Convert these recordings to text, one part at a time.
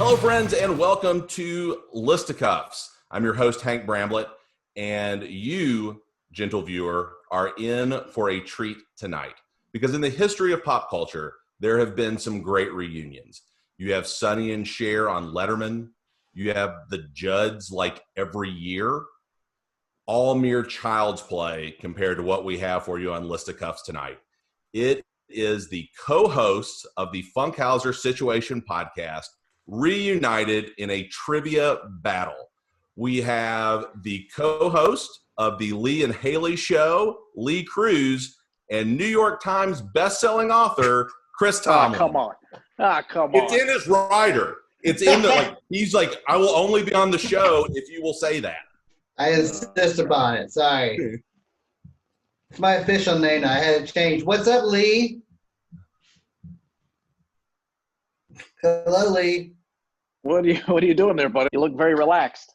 Hello, friends, and welcome to Listicuffs. I'm your host, Hank Bramblett, and you, gentle viewer, are in for a treat tonight. Because in the history of pop culture, there have been some great reunions. You have Sonny and Cher on Letterman. You have the Judds like every year. All mere child's play compared to what we have for you on Listicuffs tonight. It is the co-hosts of the Funkhouser Situation podcast reunited in a trivia battle. We have the co-host of the Lee and Haley show, Lee Cruse, and New York Times best-selling author, Chris Tomlin. Come on. It's in his rider. It's in the, he's like, I will only be on the show if you will say that. I insist upon it. Sorry. It's my official name now. I had it changed. What's up, Lee? Hello, Lee. What are you doing there, buddy? You look very relaxed.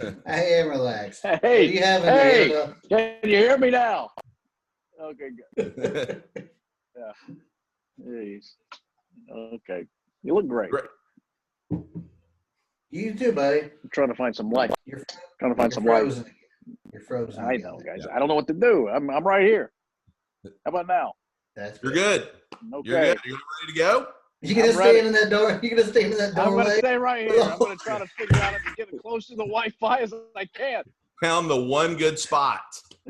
I am relaxed. Hey, what do you have in there? Can you hear me now? Okay, good. Yeah. Jeez. Okay. You look great. You too, buddy. I'm trying to find some light. You're light. You're frozen. I know, guys. Yeah. I don't know what to do. I'm right here. How about now? You're good. Okay. You're good. You're ready to go? You gonna stay in that door? You gonna stay in that doorway? I'm gonna stay right here. I'm gonna try to figure out how to get as close to the Wi-Fi as I can. Found the one good spot.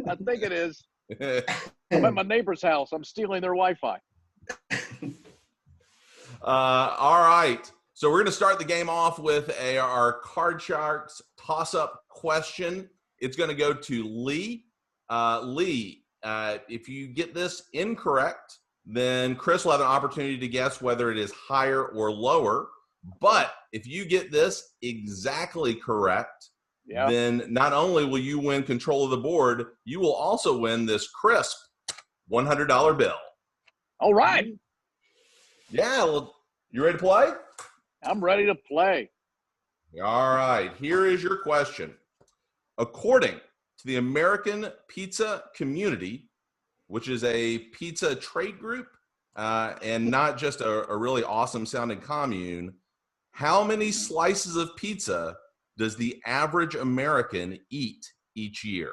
I think it is. I'm at my neighbor's house. I'm stealing their Wi-Fi. All right. So we're going to start the game off with our Card Sharks toss-up question. It's going to go to Lee. Lee, if you get this incorrect, then Chris will have an opportunity to guess whether it is higher or lower. But if you get this exactly correct, then not only will you win control of the board, you will also win this crisp $100 bill. All right. Yeah. Well, you ready to play? I'm ready to play. All right. Here is your question. According to the American Pizza Community, which is a pizza trade group and not just a really awesome sounding commune, how many slices of pizza does the average American eat each year?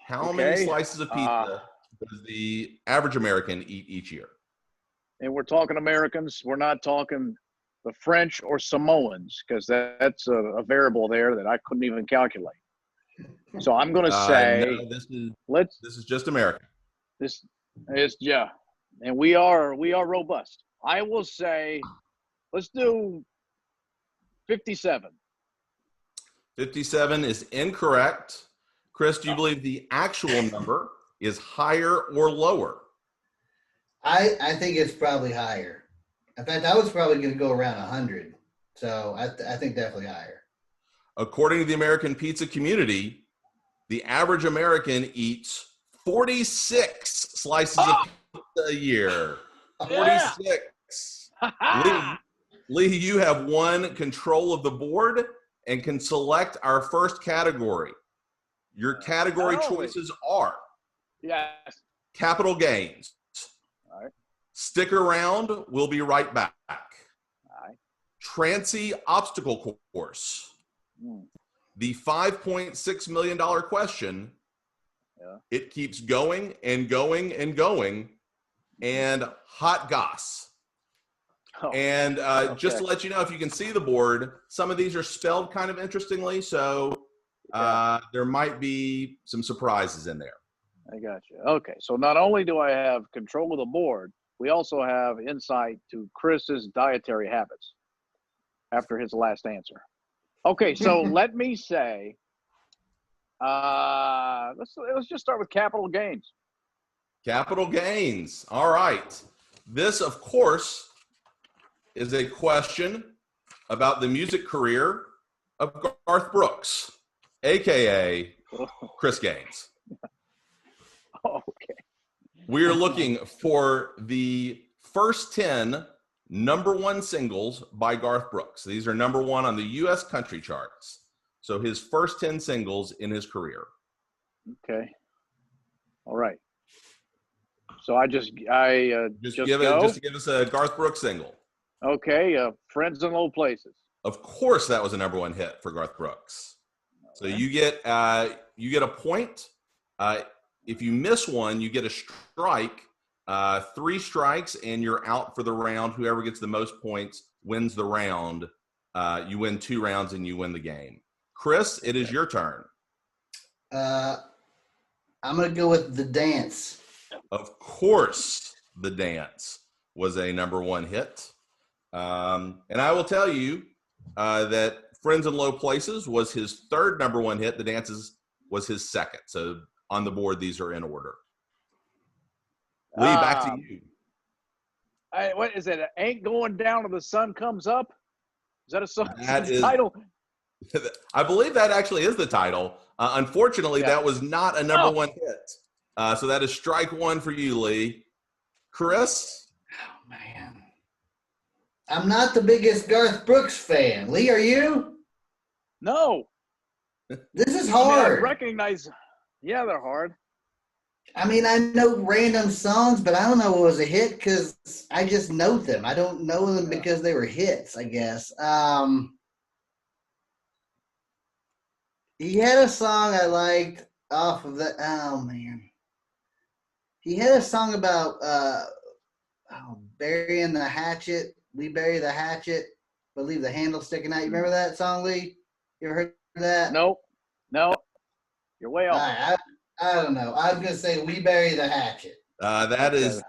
How many slices of pizza does the average American eat each year? And we're talking Americans. We're not talking the French or Samoans, because that's a variable there that I couldn't even calculate. So I'm going to say, no, this is just American. This is, and we are robust. I will say, let's do 57. 57 is incorrect. Chris, do you believe the actual number is higher or lower? I think it's probably higher. In fact, I was probably going to go around 100. So I think definitely higher. According to the American Pizza Community, the average American eats 46 slices of pizza a year. 46. Lee, you have won control of the board and can select our first category. Your category choices are capital gains. All right. Stick around. We'll be right back. All right. Trancy obstacle course. The $5.6 million question. It keeps going and going and going. And hot goss. And just to let you know, if you can see the board, some of these are spelled kind of interestingly. So there might be some surprises in there. I got you. Okay. So not only do I have control of the board, we also have insight to Chris's dietary habits after his last answer. Okay. So let me say, let's just start with capital gains. Capital gains. All right. This, of course, is a question about the music career of Garth Brooks, a.k.a. Chris Gaines. Okay. We are looking for the first 10 number one singles by Garth Brooks. These are number one on the U.S. country charts. So his first 10 singles in his career. Okay. All right. So I just give go? Just give us a Garth Brooks single. Okay, Friends in Low Places. Of course, that was a #1 hit for Garth Brooks. So you get a point. If you miss one, you get a strike. 3 strikes, and you're out for the round. Whoever gets the most points wins the round. You win 2 rounds, and you win the game. Chris, it is your turn. I'm going to go with The Dance. Of course, The Dance was a #1 hit. And I will tell you that Friends in Low Places was his 3rd #1 hit. The Dances was his 2nd. So on the board, these are in order. Lee, back to you. What is it? Ain't Going Down Till the Sun Comes Up? Is that a song? That is title? I believe that actually is the title. Unfortunately, that was not a #1 hit. So that is strike 1 for you, Lee. Chris? Oh, man. I'm not the biggest Garth Brooks fan. Lee, are you? No. This is hard. I recognize. Yeah, they're hard. I mean, I know random songs, but I don't know what was a hit because I just know them. I don't know them because they were hits, I guess. He had a song I liked off of that. Oh, man. He had a song about burying the hatchet. We bury the hatchet, but leave the handle sticking out. You remember that song, Lee? You ever heard that? Nope. No. You're way off. I don't know. I was going to say We Bury the Hatchet. That is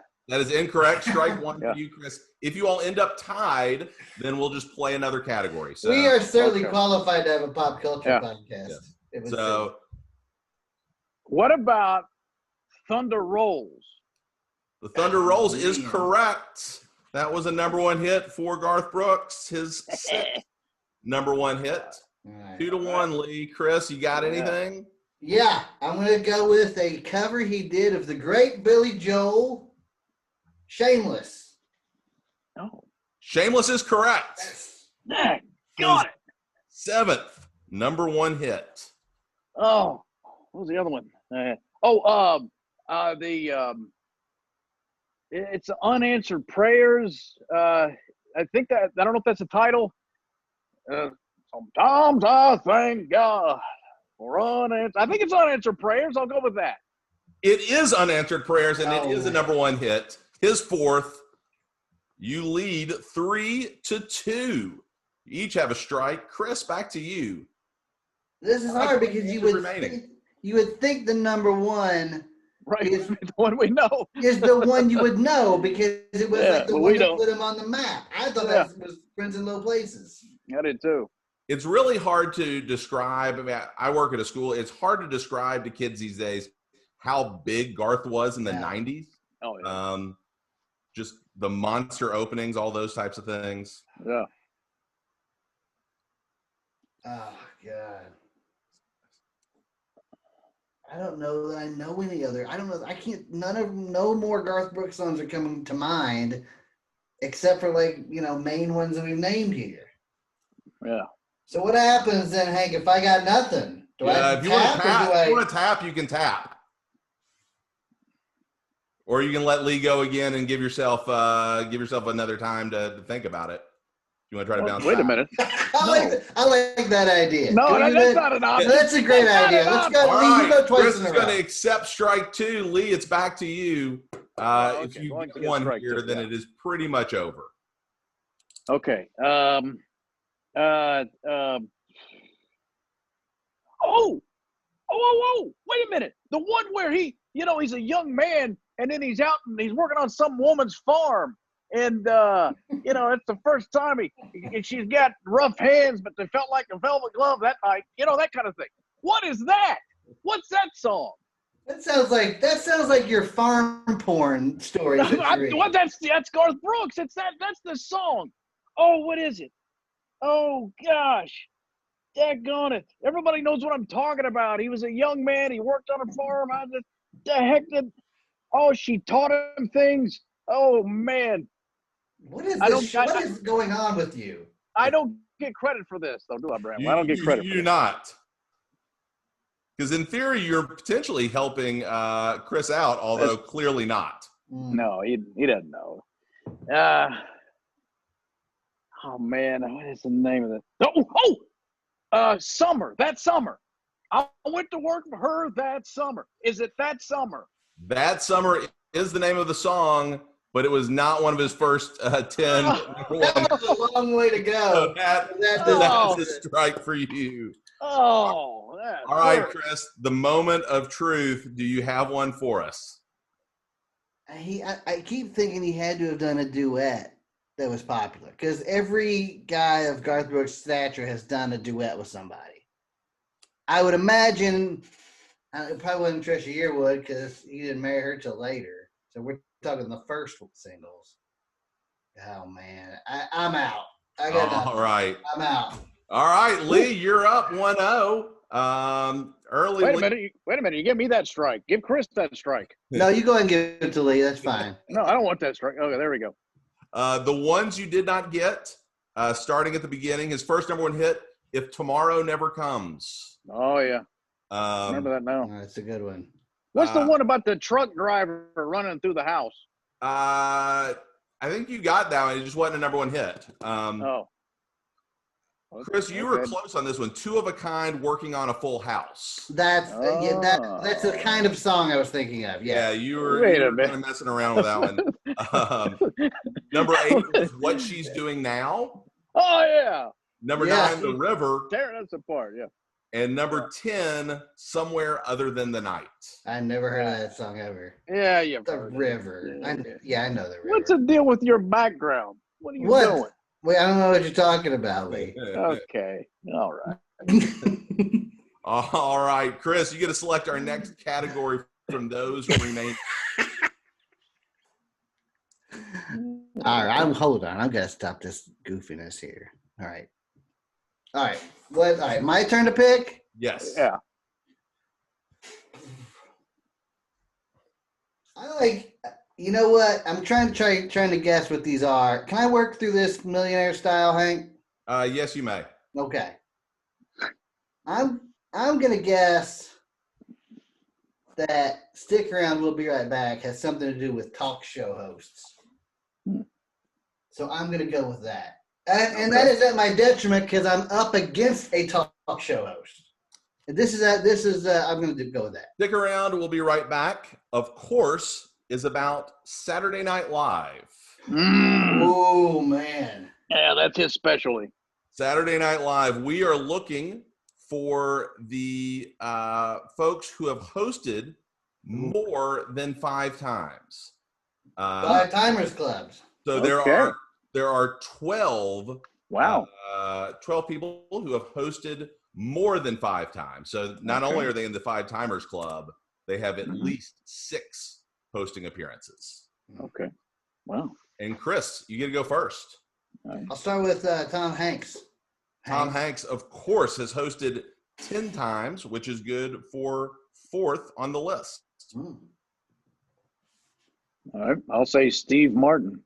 incorrect. Strike 1 for you, Chris. If you all end up tied, then we'll just play another category. So we are certainly qualified to have a pop culture podcast. Yeah. So, what about Thunder Rolls? The Thunder Rolls is correct. That was a #1 hit for Garth Brooks, his 6th #1 hit. Right. 2-1, Lee. Chris, you got anything? Yeah, I'm going to go with a cover he did of the great Billy Joel, Shameless. Oh. Shameless is correct. Yes. Got it. 7th #1 hit. Oh, what was the other one? It's Unanswered Prayers. I think that, I don't know if that's the title. Sometimes I thank God for unanswered. I think it's Unanswered Prayers. I'll go with that. It is Unanswered Prayers, and it is a #1 hit. His 4th. You lead 3-2. You each have a strike. Chris, back to you. This is hard because you would think the #1 is the one we know. Is the one you would know because it was like the one that put him on the map. I thought that was Friends in Low Places. I did too. It's really hard to describe. I mean, I work at a school. It's hard to describe to kids these days how big Garth was in the 90s. Oh, yeah. Just the monster openings, all those types of things. Yeah. Oh, God. I don't know that I know any other. I don't know. I can't. No more Garth Brooks songs are coming to mind, except for main ones that we've named here. Yeah. So what happens then, Hank? If I got nothing, do I have to tap? If you want to tap, you can tap, or you can let Lee go again and give yourself another time to think about it. You want to try to bounce? Wait a minute. I like that idea. No, that's not an option. That's a great idea. Let's go. All Lee, right. you go twice Chris in a is row. going to accept strike 2. Lee, it's back to you. If you get one here, then it is pretty much over. Okay. Wait a minute. The one where he's a young man and then he's out and he's working on some woman's farm. And, it's the first time she's got rough hands, but they felt like a velvet glove that night. That kind of thing. What is that? What's that song? That sounds like your farm porn story. That's Garth Brooks. That's the song. Oh, what is it? Oh gosh. Daggone it. Everybody knows what I'm talking about. He was a young man. He worked on a farm. She taught him things. Oh man. What is this? What is going on with you? I don't get credit for this, though, do I, Bram? I don't get credit. You do not. Because in theory, you're potentially helping Chris out, although clearly not. No, he doesn't know. Oh man, what is the name of it? Summer. That summer. I went to work for her that summer. Is it that summer? That Summer is the name of the song, but it was not one of his first 10. That's a long way to go. So that's a strike for you. Oh, that all right, hurt. Chris, the moment of truth. Do you have one for us? I keep thinking he had to have done a duet that was popular because every guy of Garth Brooks' stature has done a duet with somebody. I would imagine it probably wasn't Trisha Yearwood because he didn't marry her till later. So we're talking the first singles. Oh man, I'm out. All right. I'm out. All right, Lee, you're up 1-0. Early. Wait a minute. You give me that strike. Give Chris that strike. No, you go ahead and give it to Lee. That's fine. No, I don't want that strike. Okay, there we go. The ones you did not get, starting at the beginning, his first number one hit, If Tomorrow Never Comes. Oh, yeah. Remember that now. Oh, that's a good one. What's the one about the truck driver running through the house? I think you got that one. It just wasn't a number one hit. Chris, you were close on this one. Two of a Kind, Working on a Full House. That's the kind of song I was thinking of. Yeah, you were kind of messing around with that one. Number 8 is What She's Doing Now. Oh, yeah. Number 9, The River. Tearing us apart, yeah. And number 10, Somewhere Other Than the Night. I never heard of that song ever. Yeah, yeah. The River. I know the River. What's the deal with your background? What are you doing? Wait, I don't know what you're talking about, Lee. Okay. All right. All right, Chris, you get to select our next category from those who remain. All right, hold on. I've got to stop this goofiness here. All right. All right, my turn to pick? Yes. Yeah. You know what? I'm trying to guess what these are. Can I work through this millionaire style, Hank? Yes, you may. Okay. I'm gonna guess that Stick Around, We'll Be Right Back has something to do with talk show hosts. So I'm gonna go with that. And that is at my detriment because I'm up against a talk show host. I'm going to go with that. Stick Around, We'll Be Right Back, of course, is about Saturday Night Live. Oh, man. Yeah, that's his specialty. Saturday Night Live. We are looking for the folks who have hosted more than 5 times. 5 timers clubs. So there are 12. Wow. 12 people who have hosted more than 5 times. So not only are they in the 5 timers club, they have at least 6 hosting appearances. Okay. Wow. And Chris, you get to go first. I'll start with Tom Hanks. Tom Hanks, of course, has hosted 10 times, which is good for 4th on the list. All right. I'll say Steve Martin.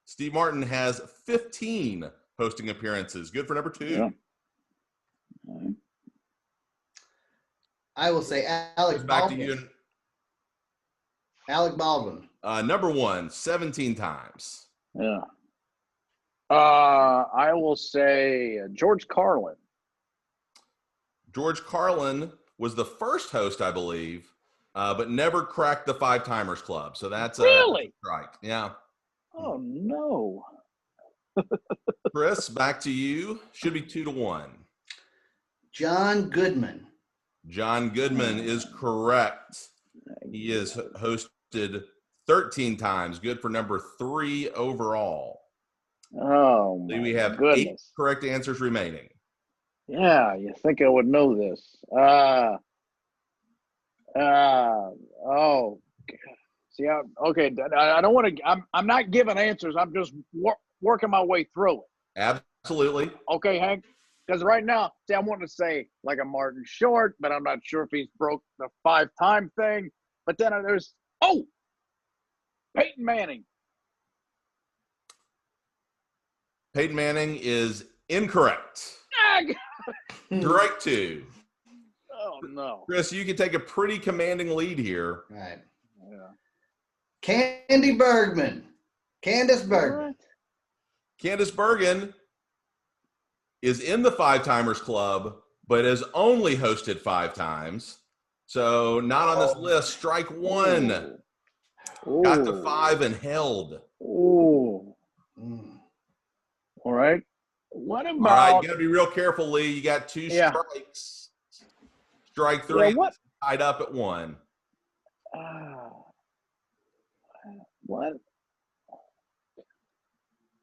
Steve Martin has 15 hosting appearances. Good for number 2. Yeah. Right. I will say Alec Baldwin. Back to you. Alec Baldwin. Number 1, 17 times. Yeah. I will say George Carlin. George Carlin was the first host, I believe, but never cracked the 5 timers club. So that's really a strike. Yeah. Oh no. Chris, back to you. Should be 2-1. John Goodman. John Goodman is correct. He is hosted 13 times. Good for number 3 overall. Oh, We have goodness. 8 correct answers remaining. Yeah, you think I would know this? See, okay. I don't want to. I'm not giving answers. I'm just working my way through it. Absolutely. Okay, Hank. Because right now, see, I want to say like a Martin Short, but I'm not sure if he's broke the 5-time thing. But then there's Peyton Manning. Peyton Manning is incorrect. Strike 2. Oh no, Chris, you can take a pretty commanding lead here. Right. Yeah. Candy Bergman. Candace Bergman. Candace Bergen is in the Five Timers Club, but has only hosted 5 times. So not on this list. Strike one. Ooh. Got to 5 and held. Ooh. All right. What about? All right, you got to be real careful, Lee. You got 2 strikes. Strike 3. Yeah, tied up at 1.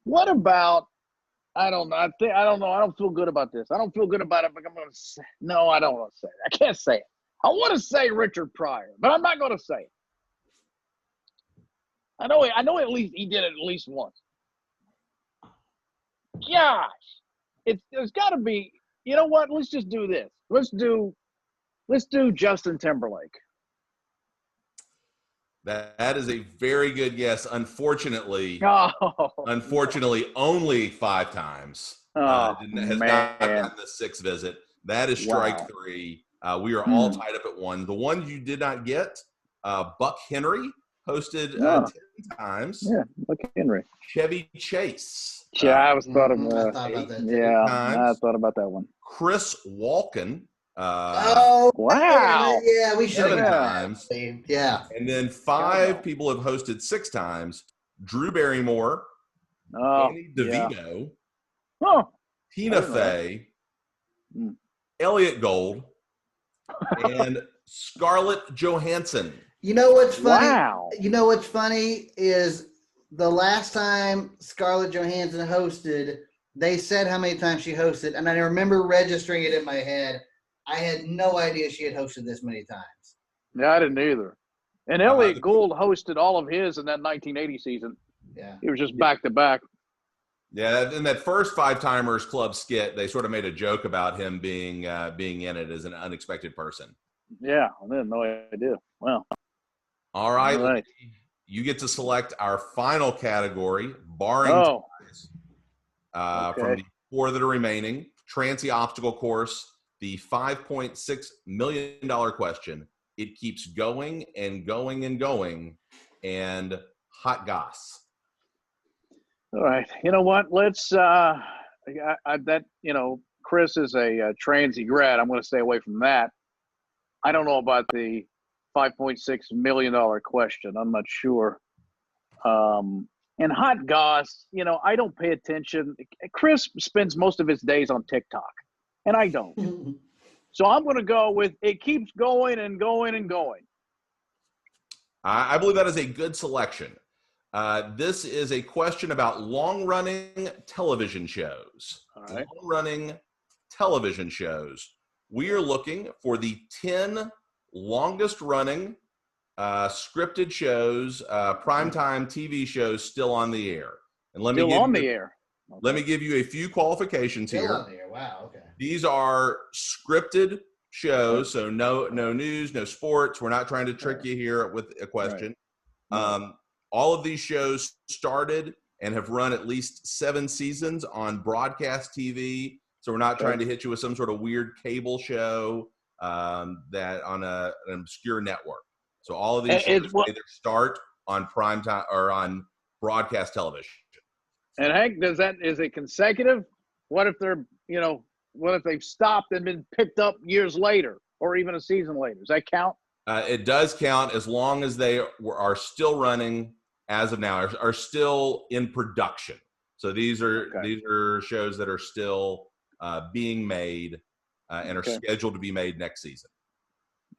What about? I don't know. I don't know. I don't feel good about this. I don't feel good about it. But I'm going to say no. I don't want to say it. I can't say it. I want to say Richard Pryor, but I'm not going to say it. I know. At least he did it at least once. Gosh, there's got to be. You know what? Let's just do this. Let's do Justin Timberlake. That is a very good guess. Unfortunately, only 5 times. Has not gotten the 6th visit. That is strike 3. We are all tied up at 1. The one you did not get, Buck Henry hosted 10 times. Yeah, Buck Henry. Chevy Chase. Yeah, I thought about that. Yeah, I thought about that one. Chris Walken. Wow. Yeah, we should 7 times. Yeah. And then 5 people have hosted 6 times. Drew Barrymore, Danny DeVito, Tina Fey, Elliot Gold, and Scarlett Johansson. You know what's funny? Wow. You know what's funny is the last time Scarlett Johansson hosted, they said how many times she hosted, and I remember registering it in my head. I had no idea she had hosted this many times. Yeah, I didn't either. And Elliot Gould hosted all of his in that 1980 season. Yeah. He was just back to back. Yeah, in that first Five Timers Club skit, they sort of made a joke about him being in it as an unexpected person. Yeah, I had no idea. Wow. All right. You get to select our final category, barring ties, from the 4 that are remaining. Trancy obstacle course, the $5.6 million question. It keeps going and going and going, and hot goss. All right. You know what? Let's Chris is a Transy grad. I'm going to stay away from that. I don't know about the $5.6 million question. I'm not sure. And hot goss, I don't pay attention. Chris spends most of his days on TikTok, and I don't. So I'm going to go with it keeps going and going and going. I believe that is a good selection. This is a question about long-running television shows. All right. Long-running television shows. We are looking for the 10 longest-running scripted shows, primetime TV shows still on the air. And let me give you a few qualifications here. Still on the air. Wow. Okay. These are scripted shows, so no news, no sports. We're not trying to trick you here with a question. Right. All of these shows started and have run at least 7 seasons on broadcast TV. So we're not trying to hit you with some sort of weird cable show that on an obscure network. So all of these shows either start on prime time or on broadcast television. And Hank, is it consecutive? What if they're, what if they've stopped and been picked up years later or even a season later? Does that count? It does count as long as they are still running as of now, are still in production. So these are shows that are still being made and are scheduled to be made next season.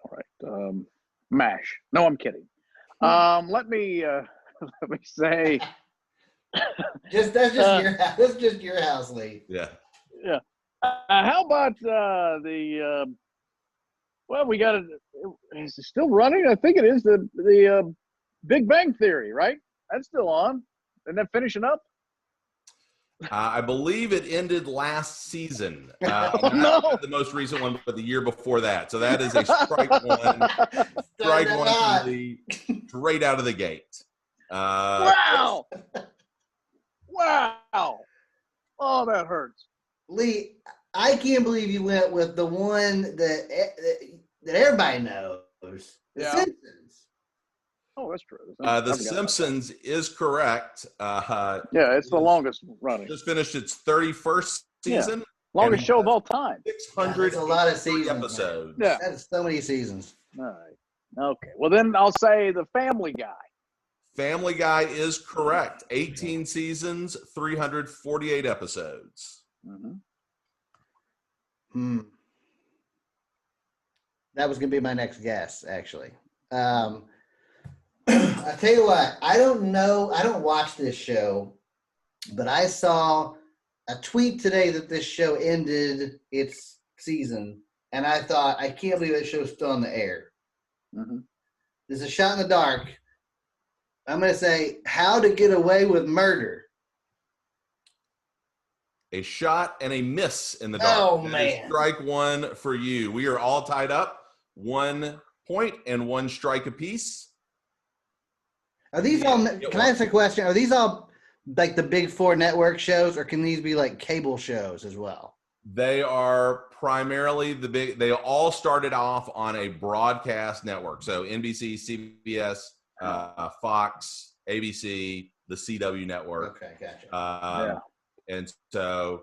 All right. MASH. No, I'm kidding. Let me say. That's just your house, Lee. Yeah. Yeah. How about we got it. Is it still running? I think it is the Big Bang Theory, right? That's still on. Isn't that finishing up? I believe it ended last season. No. Not the most recent one, but the year before that. So that is a strike one. Strike one from the straight out of the gate. Wow. Wow. Oh, that hurts. Lee, I can't believe you went with the one that everybody knows. The Simpsons. Oh, was true. The Simpsons is correct. Yeah, it's the longest running. Just finished its 31st season. Longest show of all time. 600 That's a lot of seasons. episodes. Yeah. That is so many seasons. All right. Okay. Well, then I'll say The Family Guy. Family Guy is correct. 18 seasons, 348 episodes. That was going to be my next guess, actually. I tell you what, I don't know. I don't watch this show, but I saw a tweet today that this show ended its season, and I thought, I can't believe that show's still on the air. There's a shot in the dark. I'm going to say, How to Get Away with Murder. A shot and a miss in the dark. Oh, That man. is strike one for you. We are all tied up. 1 point and 1 strike apiece. Are these all, can I ask a question? Are these all like the big 4 network shows, or can these be like cable shows as well? They are primarily they all started off on a broadcast network. So NBC, CBS, Fox, ABC, the CW network. Okay, gotcha. And so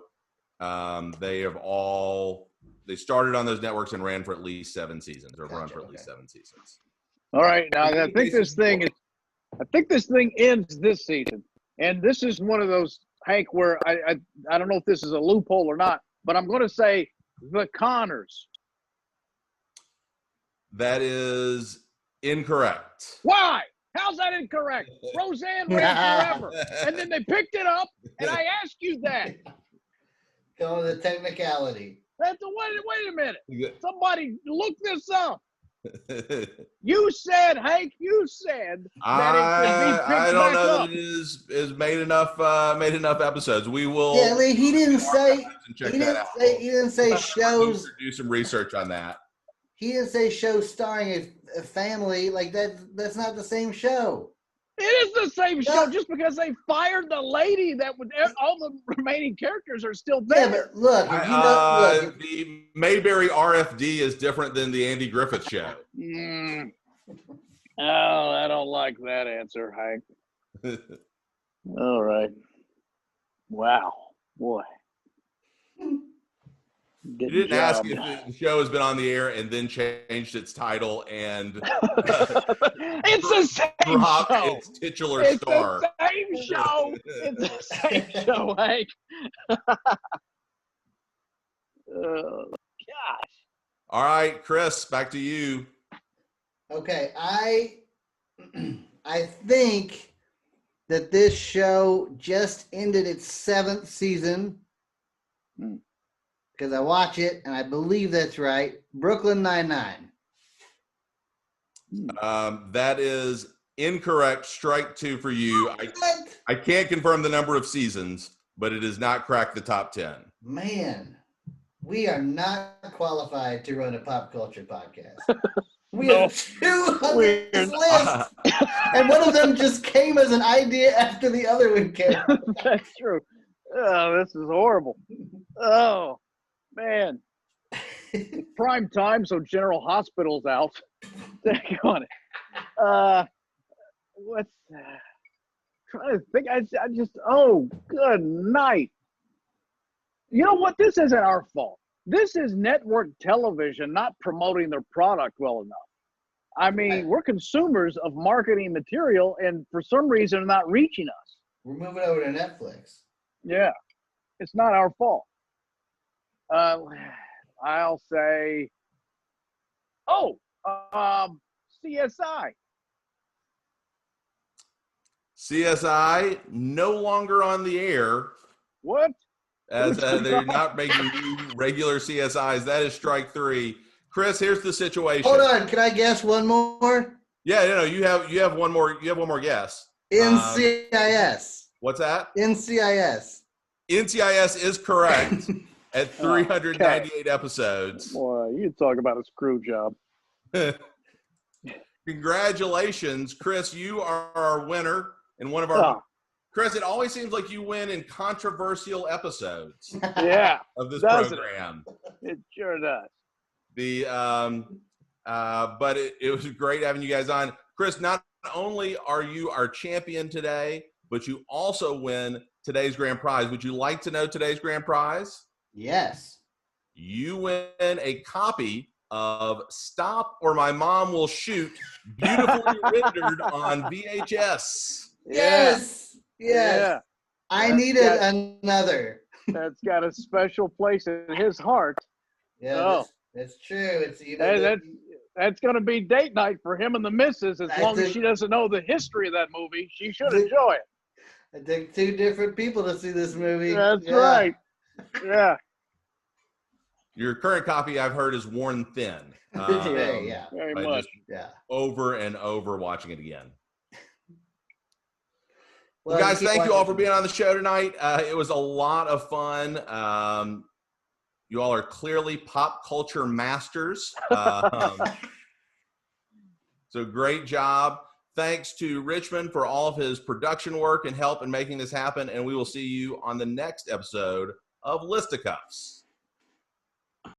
they started on those networks and ran for at least 7 seasons, or run for at least 7 seasons. All right. Now I think this thing ends this season. And this is one of those, Hank, where I don't know if this is a loophole or not, but I'm going to say The Connors. That is incorrect. Why? How's that incorrect? Roseanne ran forever. And then they picked it up, and I asked you that. Go to the technicality. Wait a minute. Somebody look this up. You said, Hank, that it could be picked I don't know back up. that it is made enough episodes. We will. Yeah, he didn't say. Check He that didn't out. say shows. Do some research on that. He didn't say shows starring a family like that. That's not the same show. It is the same show. Just because they fired the lady, that would all the remaining characters are still there. Yeah, but look, if you know, the Mayberry RFD is different than the Andy Griffith Show. Oh, I don't like that answer, Hank. All right. Wow, boy. You didn't ask if the show has been on the air and then changed its title and it's the same dropped show. its titular It's star. the same show. It's the same show, Hank. Oh, gosh. All right, Chris, back to you. Okay, I think that this show just ended its 7th season because I watch it and I believe that's right. Brooklyn Nine-Nine. That is incorrect. Strike 2 for you. I can't confirm the number of seasons, but it has not cracked the top 10. Man, we are not qualified to run a pop culture podcast. We have 2 on this list, and one of them just came as an idea after the other one came. That's true. Oh, this is horrible. Oh, man. It's prime time, so General Hospital's out. Take on it. What's trying to think? I just, oh, good night. You know what? This isn't our fault. This is network television not promoting their product well enough. I mean, we're consumers of marketing material, and for some reason, they're not reaching us. We're moving over to Netflix. Yeah, it's not our fault. I'll say, CSI. CSI, no longer on the air. What? As they're not making new regular CSIs. That is strike 3. Chris, here's the situation. Hold on, can I guess one more? Yeah, you have one more. You have one more guess. NCIS. What's that? NCIS. NCIS is correct at 398 episodes. Boy, you talk about a screw job. Congratulations, Chris. You are our winner in one of our. Chris, it always seems like you win in controversial episodes. Yeah, of this doesn't program. It sure does. But it was great having you guys on. Chris, not only are you our champion today, but you also win today's grand prize. Would you like to know today's grand prize? Yes. You win a copy of Stop or My Mom Will Shoot, beautifully rendered on VHS. Yes. Yeah. I That's needed got- another. That's got a special place in his heart. Yeah, Oh. that's true. It's That's going to be date night for him and the missus. As long as she doesn't know the history of that movie, she should enjoy it. I took 2 different people to see this movie. That's right. Yeah. Your current copy, I've heard, is worn thin. Very much. Over and over watching it again. Well, guys, thank you all for being on the show tonight. It was a lot of fun. You all are clearly pop culture masters. So great job. Thanks to Richmond for all of his production work and help in making this happen. And we will see you on the next episode of Listicuffs.